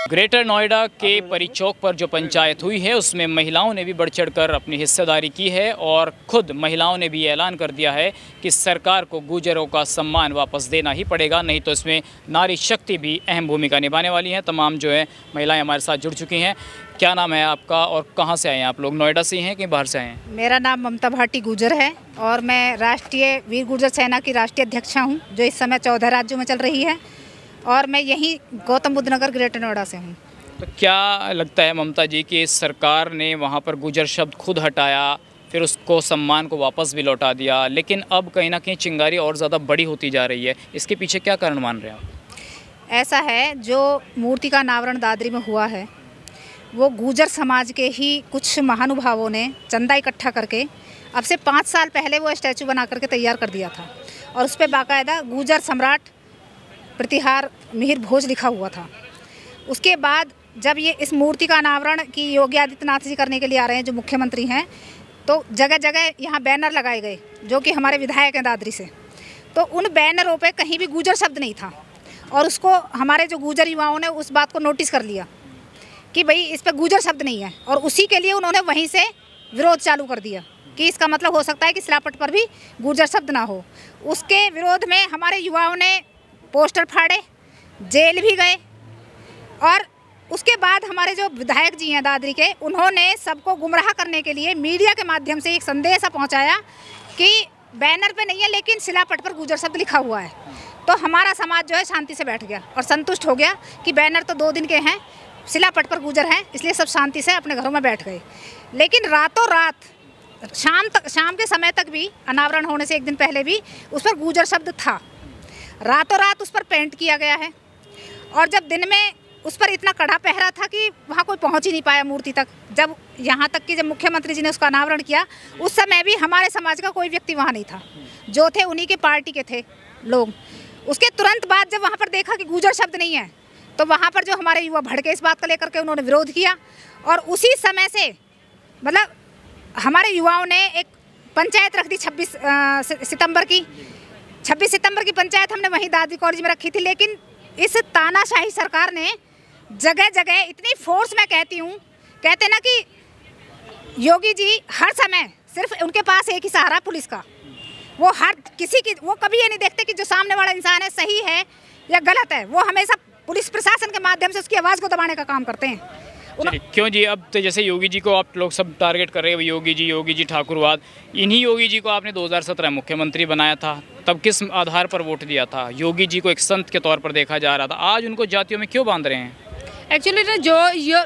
Greater Noida के परी चौक पर जो पंचायत हुई है उसमें महिलाओं ने भी बढ़ चढ़कर अपनी हिस्सेदारी की है और खुद महिलाओं ने भी ऐलान कर दिया है कि सरकार को गुर्जरों का सम्मान वापस देना ही पड़ेगा, नहीं तो इसमें नारी शक्ति भी अहम भूमिका निभाने वाली है। तमाम जो है महिलाएं हमारे साथ जुड़ चुकी हैं। क्या नाम है आपका और कहाँ से आए हैं आप लोग? नोएडा से हैं कि बाहर से आए हैं? मेरा नाम ममता भाटी गुर्जर है और मैं राष्ट्रीय वीर गुर्जर सेना की राष्ट्रीय अध्यक्षा हूँ, जो इस समय 14 राज्यों में चल रही है और मैं यहीं गौतम बुद्ध नगर ग्रेटर नोएडा से हूँ। तो क्या लगता है ममता जी कि सरकार ने वहाँ पर गुर्जर शब्द खुद हटाया, फिर उसको सम्मान को वापस भी लौटा दिया, लेकिन अब कहीं ना कहीं चिंगारी और ज़्यादा बड़ी होती जा रही है, इसके पीछे क्या कारण मान रहे हैं आप? ऐसा है, जो मूर्ति का अनावरण दादरी में हुआ है वो गुर्जर समाज के ही कुछ महानुभावों ने चंदा इकट्ठा करके अब से 5 साल पहले वो स्टैचू बना करके तैयार कर दिया था और उस पर बाकायदा गुर्जर सम्राट प्रतिहार मिहिर भोज लिखा हुआ था। उसके बाद जब ये इस मूर्ति का अनावरण की योगी आदित्यनाथ जी करने के लिए आ रहे हैं, जो मुख्यमंत्री हैं, तो जगह जगह यहाँ बैनर लगाए गए जो कि हमारे विधायक हैं दादरी से। तो उन बैनरों पे कहीं भी गुर्जर शब्द नहीं था और उसको हमारे जो गुर्जर युवाओं ने उस बात को नोटिस कर लिया कि भाई इस पर गुर्जर शब्द नहीं है और उसी के लिए उन्होंने वहीं से विरोध चालू कर दिया कि इसका मतलब हो सकता है कि शिलापट पर भी गुर्जर शब्द ना हो। उसके विरोध में हमारे युवाओं ने पोस्टर फाड़े, जेल भी गए और उसके बाद हमारे जो विधायक जी हैं दादरी के, उन्होंने सबको गुमराह करने के लिए मीडिया के माध्यम से एक संदेश पहुंचाया कि बैनर पे नहीं है लेकिन शिलापट पर गुर्जर शब्द लिखा हुआ है। तो हमारा समाज जो है शांति से बैठ गया और संतुष्ट हो गया कि बैनर तो 2 दिन के हैं, शिलापट पर गुर्जर हैं, इसलिए सब शांति से अपने घरों में बैठ गए। लेकिन रातों रात शाम के समय तक भी, अनावरण होने से 1 दिन पहले भी उस पर गुर्जर शब्द था। रातों रात उस पर पेंट किया गया है और जब दिन में उस पर इतना कड़ा पहरा था कि वहाँ कोई पहुँच ही नहीं पाया मूर्ति तक। जब यहाँ तक कि जब मुख्यमंत्री जी ने उसका अनावरण किया उस समय भी हमारे समाज का कोई व्यक्ति वहाँ नहीं था, जो थे उन्हीं के पार्टी के थे लोग। उसके तुरंत बाद जब वहाँ पर देखा कि गुर्जर शब्द नहीं है तो वहाँ पर जो हमारे युवा भड़के इस बात को लेकर के उन्होंने विरोध किया और उसी समय से मतलब हमारे युवाओं ने एक पंचायत रख दी 26 सितंबर की। 26 सितंबर की पंचायत हमने वहीं दादरी कॉलेज में रखी थी। लेकिन इस तानाशाही सरकार ने जगह जगह इतनी फोर्स, मैं कहती हूँ, कहते ना कि योगी जी हर समय सिर्फ उनके पास एक ही सहारा पुलिस का। वो हर किसी की, वो कभी ये नहीं देखते कि जो सामने वाला इंसान है सही है या गलत है, वो हमेशा पुलिस प्रशासन के माध्यम से उसकी आवाज़ को दबाने का काम करते हैं। क्यों जी? अब तो जैसे योगी जी को आप लोग सब टारगेट कर रहे हैं, योगी जी ठाकुरवाद, इन्हीं योगी जी को आपने 2017 में मुख्यमंत्री बनाया था, तब किस आधार पर वोट दिया था? योगी जी को एक संत के तौर पर देखा जा रहा था, आज उनको जातियों में क्यों बांध रहे हैं? एक्चुअली ना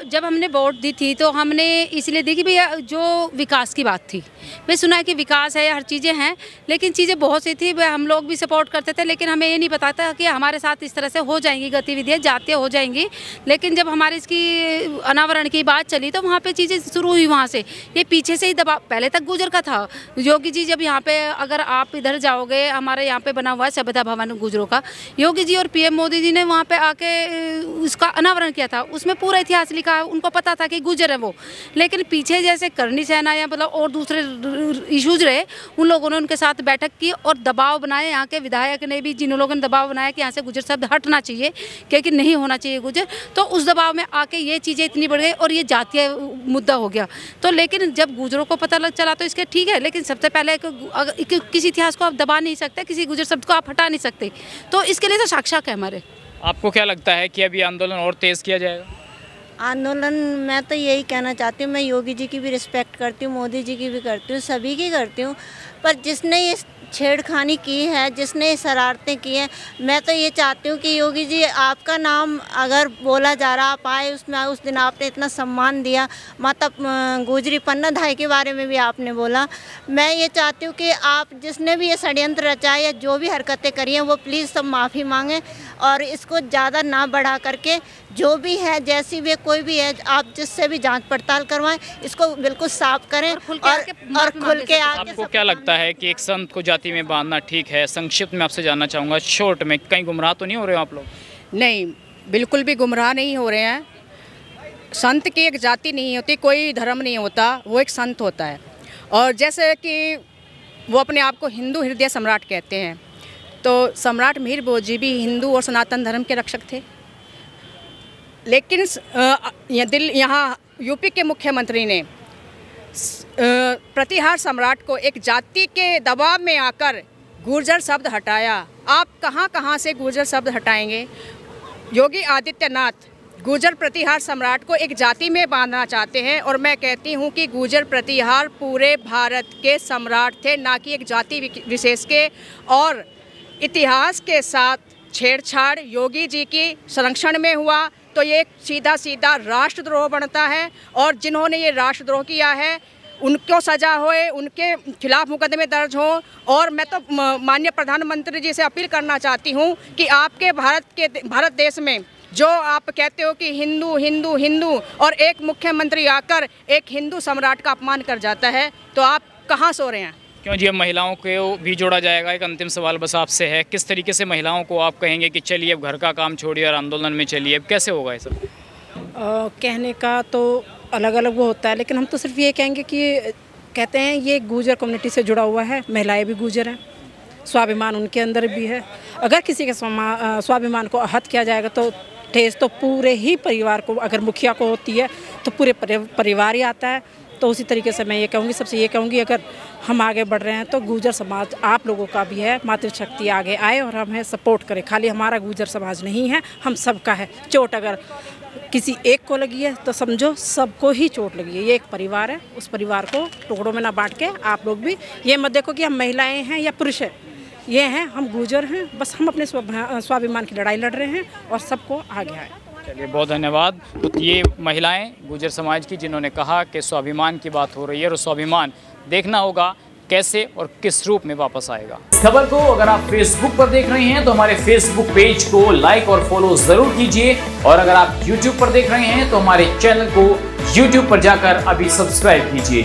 जब हमने वोट दी थी तो हमने इसलिए दी कि भैया जो विकास की बात थी, मैं सुना है कि विकास है, हर चीज़ें हैं, लेकिन चीज़ें बहुत सी थी, हम लोग भी सपोर्ट करते थे, लेकिन हमें ये नहीं पता था कि हमारे साथ इस तरह से हो जाएंगी गतिविधियाँ, जातियाँ हो जाएंगी। लेकिन जब हमारे इसकी अनावरण की बात चली तो वहाँ पर चीज़ें शुरू हुई। वहाँ से ये पीछे से ही दबाव पहले तक गुर्जर का था। योगी जी जब यहाँ पे, अगर आप इधर जाओगे, हमारे यहाँ पे बना हुआ है सभ्यता भवन गुर्जरों का, योगी जी और PM मोदी जी ने वहाँ पे आके उसका अनावरण किया था। उसमें पूरा इतिहास लिखा है, उनको पता था कि गुर्जर है वो। लेकिन पीछे जैसे करनी सेना या मतलब और दूसरे इश्यूज रहे, उन लोगों ने उनके साथ बैठक की और दबाव बनाए। यहाँ के विधायक ने भी, जिन लोगों ने दबाव बनाया कि यहाँ से गुर्जर शब्द हटना चाहिए, क्योंकि नहीं होना चाहिए गुर्जर, तो उस दबाव में आके ये चीज़ें इतनी बढ़ गई और ये जातीय मुद्दा हो गया। तो लेकिन जब गुर्जरों को पता लग चला तो इसके ठीक है, लेकिन सबसे पहले किसी इतिहास को आप दबा नहीं सकते, किसी गुर्जर शब्द को आप हटा नहीं सकते, तो इसके लिए तो साक्षात है हमारे। आपको क्या लगता है कि अभी आंदोलन और तेज़ किया जाएगा? आंदोलन, मैं तो यही कहना चाहती हूँ, मैं योगी जी की भी रिस्पेक्ट करती हूँ, मोदी जी की भी करती हूँ, सभी की करती हूँ, पर जिसने ये छेड़खानी की है, जिसने शरारतें की हैं, मैं तो ये चाहती हूँ कि योगी जी आपका नाम अगर बोला जा रहा, आप आए उसमें, उस दिन आपने इतना सम्मान दिया, माता गुजरी पन्ना धाई के बारे में भी आपने बोला। मैं ये चाहती हूँ कि आप जिसने भी ये षड्यंत्र रचा या जो भी हरकतें करी हैं वो प्लीज़ सब माफ़ी मांगें और इसको ज़्यादा ना बढ़ा करके, जो भी है, जैसी भी कोई भी है, आप जिससे भी जांच पड़ताल करवाएं, इसको बिल्कुल साफ करें और खुल के आके। आपको क्या लगता है कि एक संत को जाति में बांधना ठीक है? संक्षिप्त में आपसे जानना चाहूँगा, शॉर्ट में, कहीं गुमराह तो नहीं हो रहे हो आप लोग? नहीं, बिल्कुल भी गुमराह नहीं हो रहे हैं। संत की एक जाति नहीं होती, कोई धर्म नहीं होता, वो एक संत होता है। और जैसे कि वो अपने आप को हिंदू हृदय सम्राट कहते हैं, तो सम्राट मिहिर भोज जी भी हिंदू और सनातन धर्म के रक्षक थे। लेकिन यहाँ यूपी के मुख्यमंत्री ने प्रतिहार सम्राट को एक जाति के दबाव में आकर गुर्जर शब्द हटाया। आप कहाँ से गुर्जर शब्द हटाएंगे? योगी आदित्यनाथ गुर्जर प्रतिहार सम्राट को एक जाति में बांधना चाहते हैं, और मैं कहती हूं कि गुर्जर प्रतिहार पूरे भारत के सम्राट थे, ना कि एक जाति विशेष के। और इतिहास के साथ छेड़छाड़ योगी जी की संरक्षण में हुआ तो ये सीधा राष्ट्रद्रोह बनता है, और जिन्होंने ये राष्ट्रद्रोह किया है उनको सजा होए, उनके खिलाफ मुकदमे दर्ज हों। और मैं तो माननीय प्रधानमंत्री जी से अपील करना चाहती हूं कि आपके भारत देश में जो आप कहते हो कि हिंदू हिंदू हिंदू, और एक मुख्यमंत्री आकर एक हिंदू सम्राट का अपमान कर जाता है, तो आप कहाँ सो रहे हैं? क्यों जी, अब महिलाओं को भी जोड़ा जाएगा। एक अंतिम सवाल बस आपसे है, किस तरीके से महिलाओं को आप कहेंगे कि चलिए अब घर का काम छोड़िए और आंदोलन में चलिए, अब कैसे होगा ये सब? कहने का तो अलग अलग वो होता है, लेकिन हम तो सिर्फ ये कहेंगे कि कहते हैं ये गुर्जर कम्युनिटी से जुड़ा हुआ है, महिलाएं भी गुर्जर हैं, स्वाभिमान उनके अंदर भी है। अगर किसी के स्वाभिमान को आहत किया जाएगा तो ठेस तो पूरे ही परिवार को, अगर मुखिया को होती है तो पूरे परिवार ही आता है। तो उसी तरीके से मैं ये कहूँगी, सबसे ये कहूँगी, अगर हम आगे बढ़ रहे हैं तो गुर्जर समाज आप लोगों का भी है, मातृशक्ति आगे आए और हमें सपोर्ट करे। खाली हमारा गुर्जर समाज नहीं है, हम सबका है। चोट अगर किसी एक को लगी है तो समझो सबको ही चोट लगी है। ये एक परिवार है, उस परिवार को टुकड़ों में ना बांट के आप लोग भी ये मत देखो कि हम महिलाएं हैं या पुरुष हैं, ये हैं, हम गुर्जर हैं, बस हम अपने स्वाभिमान की लड़ाई लड़ रहे हैं और सबको आगे आए। चलिए, बहुत धन्यवाद। तो ये महिलाएं गुर्जर समाज की जिन्होंने कहा कि स्वाभिमान की बात हो रही है और स्वाभिमान देखना होगा कैसे और किस रूप में वापस आएगा। खबर को अगर आप फेसबुक पर देख रहे हैं तो हमारे फेसबुक पेज को लाइक और फॉलो जरूर कीजिए, और अगर आप यूट्यूब पर देख रहे हैं तो हमारे चैनल को यूट्यूब पर जाकर अभी सब्सक्राइब कीजिए।